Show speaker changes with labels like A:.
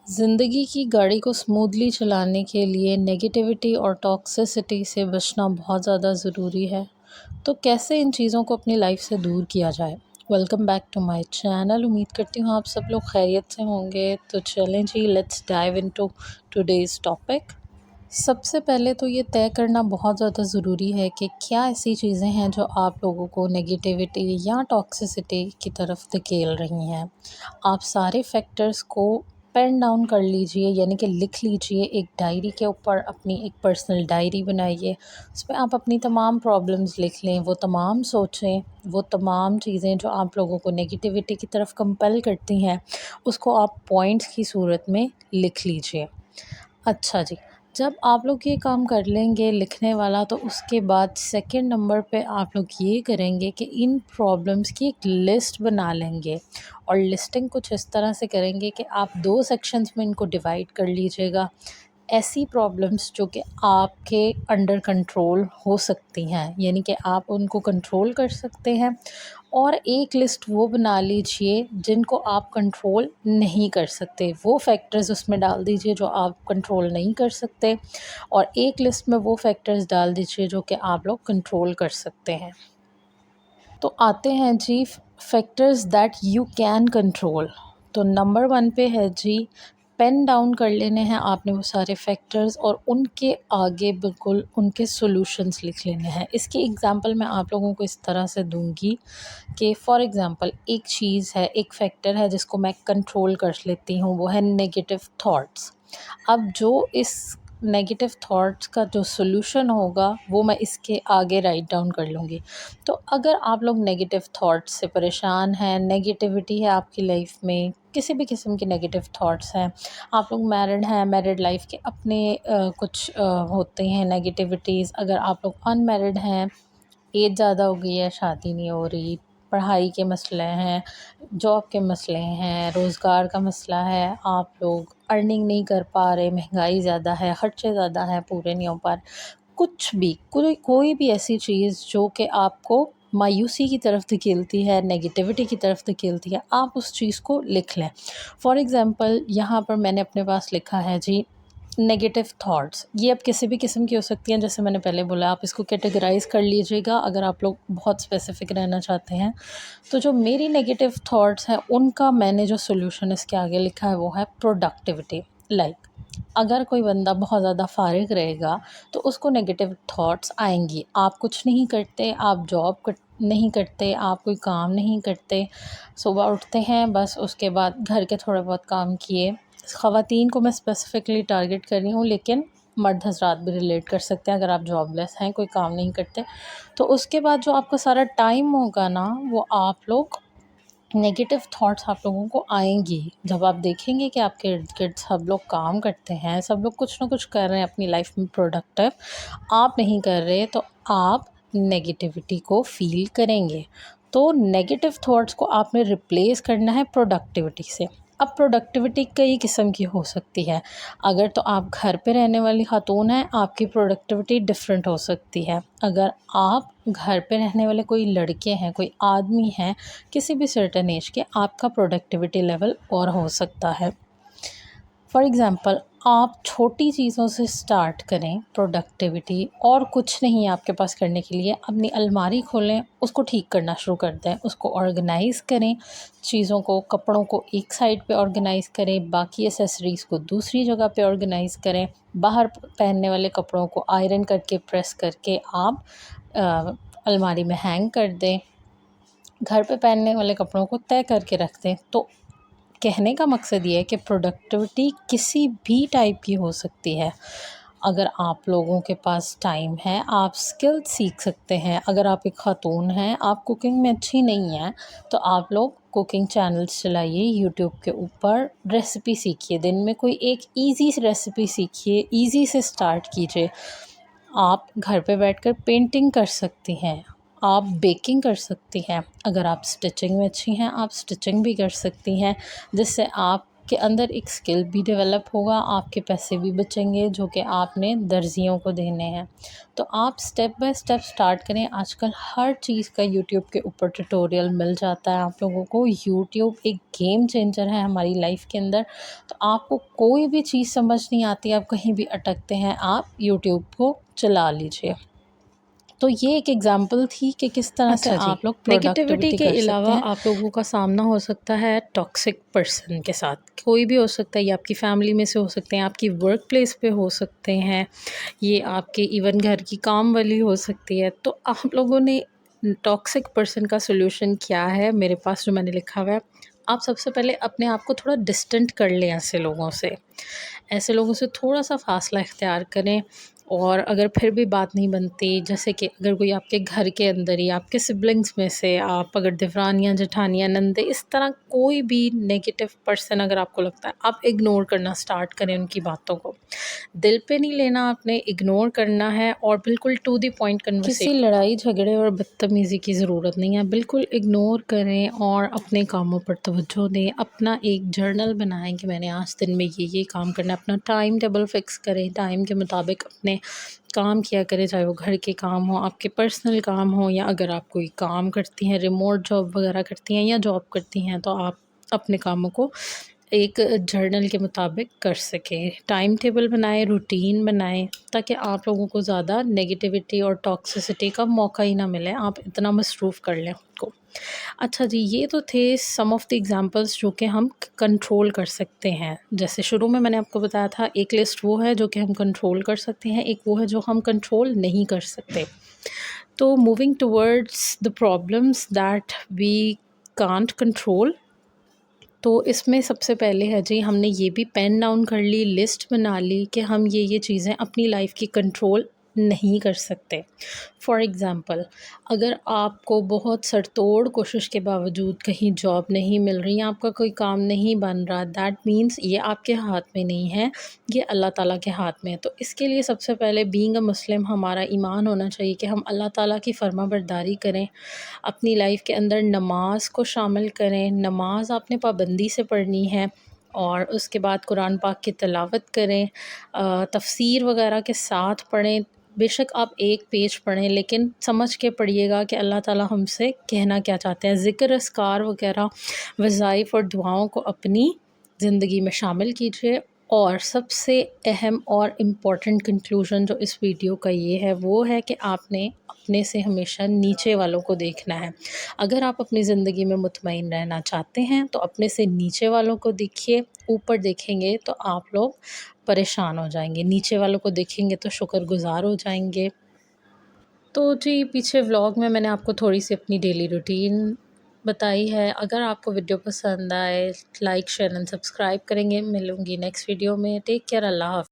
A: ज़िंदगी की गाड़ी को स्मूथली चलाने के लिए नेगेटिविटी और टॉक्सिसिटी से बचना बहुत ज़्यादा ज़रूरी है। तो कैसे इन चीज़ों को अपनी लाइफ से दूर किया जाए? Welcome back to my channel. उम्मीद करती हूँ आप सब लोग खैरियत से होंगे। तो चलें जी, let's dive into today's topic. सबसे पहले तो ये तय करना बहुत ज़्यादा ज़रूरी है कि क्या ऐसी चीज़ें हैं जो आप लोगों को नेगेटिविटी या टॉक्सिसिटी की तरफ धकेल रही हैं। आप सारे फैक्टर्स को पेन डाउन कर लीजिए, यानी कि लिख लीजिए एक डायरी के ऊपर। अपनी एक पर्सनल डायरी बनाइए, उसमें आप अपनी तमाम प्रॉब्लम्स लिख लें, वो तमाम सोचें, वो तमाम चीज़ें जो आप लोगों को नेगेटिविटी की तरफ कंपेल करती हैं, उसको आप पॉइंट्स की सूरत में लिख लीजिए। अच्छा जी, जब आप लोग ये काम कर लेंगे लिखने वाला, तो उसके बाद सेकंड नंबर पे आप लोग ये करेंगे कि इन प्रॉब्लम्स की एक लिस्ट बना लेंगे। और लिस्टिंग कुछ इस तरह से करेंगे कि आप 2 सेक्शंस में इनको डिवाइड कर लीजिएगा। ऐसी प्रॉब्लम्स जो कि आपके अंडर कंट्रोल हो सकती हैं, यानी कि आप उनको कंट्रोल कर सकते हैं। और एक लिस्ट वो बना लीजिए जिनको आप कंट्रोल नहीं कर सकते, वो फैक्टर्स उसमें डाल दीजिए जो आप कंट्रोल नहीं कर सकते, और एक लिस्ट में वो फैक्टर्स डाल दीजिए जो कि आप लोग कंट्रोल कर सकते हैं। तो आते हैं जी factors that you can control. तो नंबर 1 पे है जी, पेन डाउन कर लेने हैं आपने वो सारे फैक्टर्स, और उनके आगे बिल्कुल उनके सॉल्यूशंस लिख लेने हैं। इसकी एग्जांपल मैं आप लोगों को इस तरह से दूंगी कि फॉर एग्ज़ाम्पल एक चीज़ है, एक फैक्टर है जिसको मैं कंट्रोल कर लेती हूँ, वो है नेगेटिव थॉट्स। अब जो इस नेगेटिव थॉट्स का जो सॉल्यूशन होगा वो मैं इसके आगे राइट डाउन कर लूँगी। तो अगर आप लोग नेगेटिव थॉट्स से परेशान हैं, नेगेटिविटी है आपकी लाइफ में, किसी भी किस्म के नेगेटिव थॉट्स हैं, आप लोग मैरिड हैं, मैरिड लाइफ के अपने कुछ होते हैं नेगेटिविटीज़, अगर आप लोग अनमैरिड हैं, एज ज़्यादा हो गई है, शादी नहीं हो रही, पढ़ाई के मसले हैं, जॉब के मसले हैं, रोज़गार का मसला है, आप लोग अर्निंग नहीं कर पा रहे, महंगाई ज़्यादा है, ख़र्चे ज़्यादा हैं, पूरे नहीं हो पा रहे, कुछ भी कोई भी ऐसी चीज़ जो कि आपको मायूसी की तरफ धकेलती है, नेगेटिविटी की तरफ धकेलती है, आप उस चीज़ को लिख लें। फॉर एग्ज़ाम्पल यहाँ पर मैंने अपने पास लिखा है जी, नेगेटिव थॉट्स। ये अब किसी भी किस्म की हो सकती हैं, जैसे मैंने पहले बोला, आप इसको कैटेगराइज़ कर लीजिएगा अगर आप लोग बहुत स्पेसिफ़िक रहना चाहते हैं। तो जो मेरी नेगेटिव थॉट्स हैं, उनका मैंने जो सॉल्यूशन इसके आगे लिखा है वो है प्रोडक्टिविटी। लाइक अगर कोई बंदा बहुत ज़्यादा फ़ारिग रहेगा तो उसको नेगेटिव थॉट्स आएँगी। आप कुछ नहीं करते, आप जॉब नहीं करते, आप कोई काम नहीं करते, सुबह उठते हैं बस, उसके बाद घर के थोड़े बहुत काम किए। ख़वातीन को मैं स्पेसिफ़िकली टारगेट कर रही हूँ, लेकिन मर्द हज़रात भी रिलेट कर सकते हैं अगर आप जॉबलेस हैं, कोई काम नहीं करते। तो उसके बाद जो आपका सारा टाइम होगा ना, वो आप लोग नेगेटिव थॉट्स आप लोगों को आएँगी। जब आप देखेंगे कि आपके इर्द-गिर्द सब लोग काम करते हैं, सब लोग कुछ ना कुछ कर रहे हैं अपनी लाइफ़ में प्रोडक्टिव, आप नहीं कर रहे, तो आप नेगेटिविटी को फ़ील करेंगे। तो नेगेटिव थॉट्स को आपने रिप्लेस करना है प्रोडक्टिविटी से। अब प्रोडक्टिविटी कई किस्म की हो सकती है। अगर तो आप घर पे रहने वाली खातून हैं, आपकी प्रोडक्टिविटी डिफरेंट हो सकती है। अगर आप घर पे रहने वाले कोई लड़के हैं, कोई आदमी हैं, किसी भी सर्टेन एज के, आपका प्रोडक्टिविटी लेवल और हो सकता है। फॉर एग्ज़ाम्पल आप छोटी चीज़ों से स्टार्ट करें प्रोडक्टिविटी, और कुछ नहीं है आपके पास करने के लिए। अपनी अलमारी खोलें, उसको ठीक करना शुरू कर दें, उसको ऑर्गेनाइज़ करें, चीज़ों को, कपड़ों को एक साइड पे ऑर्गेनाइज़ करें, बाकी एसेसरीज़ को दूसरी जगह पे ऑर्गेनाइज़ करें। बाहर पहनने वाले कपड़ों को आयरन करके, प्रेस करके आप अलमारी में हैंग कर दें। घर पे पहनने वाले कपड़ों को तय करके रख दें। तो कहने का मकसद ये है कि प्रोडक्टिविटी किसी भी टाइप की हो सकती है। अगर आप लोगों के पास टाइम है, आप स्किल सीख सकते हैं। अगर आप एक खातून हैं, आप कुकिंग में अच्छी नहीं हैं, तो आप लोग कुकिंग चैनल्स चलाइए यूट्यूब के ऊपर, रेसिपी सीखिए। दिन में कोई एक ईज़ी रेसिपी सीखिए, ईज़ी से स्टार्ट कीजिए। आप घर पे बैठकर पेंटिंग कर सकती हैं, आप बेकिंग कर सकती हैं। अगर आप स्टिचिंग में अच्छी हैं, आप स्टिचिंग भी कर सकती हैं, जिससे आप आपके अंदर एक स्किल भी डेवलप होगा, आपके पैसे भी बचेंगे जो कि आपने दर्जियों को देने हैं। तो आप स्टेप बाय स्टेप स्टार्ट करें। आजकल हर चीज़ का यूट्यूब के ऊपर ट्यूटोरियल मिल जाता है आप लोगों को। यूट्यूब एक गेम चेंजर है हमारी लाइफ के अंदर। तो आपको कोई भी चीज़ समझ नहीं आती, आप कहीं भी अटकते हैं, आप यूट्यूब को चला लीजिए। तो ये एक एग्ज़ाम्पल थी कि किस तरह से
B: अच्छा जी,
A: आप लोग
B: नेगेटिविटी
A: प्रोडक्टिविटी
B: के
A: कर सकते
B: अलावा
A: हैं।
B: आप लोगों का सामना हो सकता है टॉक्सिक पर्सन के साथ। कोई भी हो सकता है, ये आपकी फैमिली में से हो सकते हैं, आपकी वर्क प्लेस पे हो सकते हैं, ये आपके इवन घर की काम वाली हो सकती है। तो आप लोगों ने टॉक्सिक पर्सन का सॉल्यूशन क्या है, मेरे पास जो मैंने लिखा हुआ है, आप सबसे पहले अपने आप को थोड़ा डिस्टेंट कर लें ऐसे लोगों से। ऐसे लोगों से थोड़ा-सा फ़ासला इख्तियार करें। और अगर फिर भी बात नहीं बनती, जैसे कि अगर कोई आपके घर के अंदर ही आपके सिबलिंग्स में से, आप अगर देवरानियाँ, जेठानियाँ, नंदे, इस तरह कोई भी नेगेटिव पर्सन अगर आपको लगता है, आप इग्नोर करना स्टार्ट करें उनकी बातों को। दिल पे नहीं लेना आपने, इग्नोर करना है और बिल्कुल टू द पॉइंट किसी लड़ाई झगड़े और बदतमीज़ी की ज़रूरत नहीं है। बिल्कुल इग्नोर करें और अपने कामों पर तवज्जो दें। अपना एक जर्नल बनाएँ कि मैंने आज दिन में ये काम करना है। अपना टाइम टेबल फ़िक्स करें, टाइम के मुताबिक अपने काम किया करें, चाहे वो घर के काम हों, आपके पर्सनल काम हों, या अगर आप कोई काम करती हैं, रिमोट जॉब वगैरह करती हैं या जॉब करती हैं, तो आप अपने कामों को एक जर्नल के मुताबिक कर सकें। टाइम टेबल बनाएँ, रूटीन बनाएँ, ताकि आप लोगों को ज़्यादा नेगेटिविटी और टॉक्सिसिटी का मौका ही ना मिले, आप इतना मसरूफ़ कर लें खुद को। अच्छा जी, ये तो थे सम ऑफ़ द एग्ज़ाम्पल्स जो कि हम कंट्रोल कर सकते हैं। जैसे शुरू में मैंने आपको बताया था, एक लिस्ट वो है जो कि हम कंट्रोल कर सकते हैं, एक वो है जो हम कंट्रोल नहीं कर सकते। तो moving towards the problems that we can't control, तो इसमें सबसे पहले है जी, हमने ये भी पेन डाउन कर ली, लिस्ट बना ली कि हम ये चीज़ें अपनी लाइफ की कंट्रोल नहीं कर सकते। फॉर एग्ज़ाम्पल, अगर आपको बहुत सरतोड़ कोशिश के बावजूद कहीं जॉब नहीं मिल रही, आपका कोई काम नहीं बन रहा, दैट मीन्स ये आपके हाथ में नहीं है, ये अल्लाह ताला के हाथ में है। तो इसके लिए सबसे पहले बीइंग अ मुस्लिम हमारा ईमान होना चाहिए कि हम अल्लाह ताला की फर्माबरदारी करें। अपनी लाइफ के अंदर नमाज को शामिल करें। नमाज आपने पाबंदी से पढ़नी है और उसके बाद कुरान पाक की तिलावत करें, तफसीर वगैरह के साथ पढ़ें। बेशक आप एक पेज पढ़ें, लेकिन समझ के पढ़िएगा कि अल्लाह ताला हमसे कहना क्या चाहते हैं। ज़िक्र अस्कार वगैरह, वज़ाइफ़ और दुआओं को अपनी ज़िंदगी में शामिल कीजिए। और सबसे अहम और इम्पॉर्टेंट कंक्लूजन जो इस वीडियो का ये है, वो है कि आपने अपने से हमेशा नीचे वालों को देखना है। अगर आप अपनी ज़िंदगी में मुतमईन रहना चाहते हैं, तो अपने से नीचे वालों को देखिए। ऊपर देखेंगे तो आप लोग परेशान हो जाएँगे, नीचे वालों को देखेंगे तो शुक्रगुज़ार हो जाएँगे। तो जी, पीछे व्लॉग में मैंने आपको थोड़ी-सी अपनी डेली रूटीन बताई है। अगर आपको वीडियो पसंद आए, लाइक, शेयर एंड सब्सक्राइब करेंगे। मिलूँगी नेक्स्ट वीडियो में। टेक केयर, अल्लाह हाफ़िज़।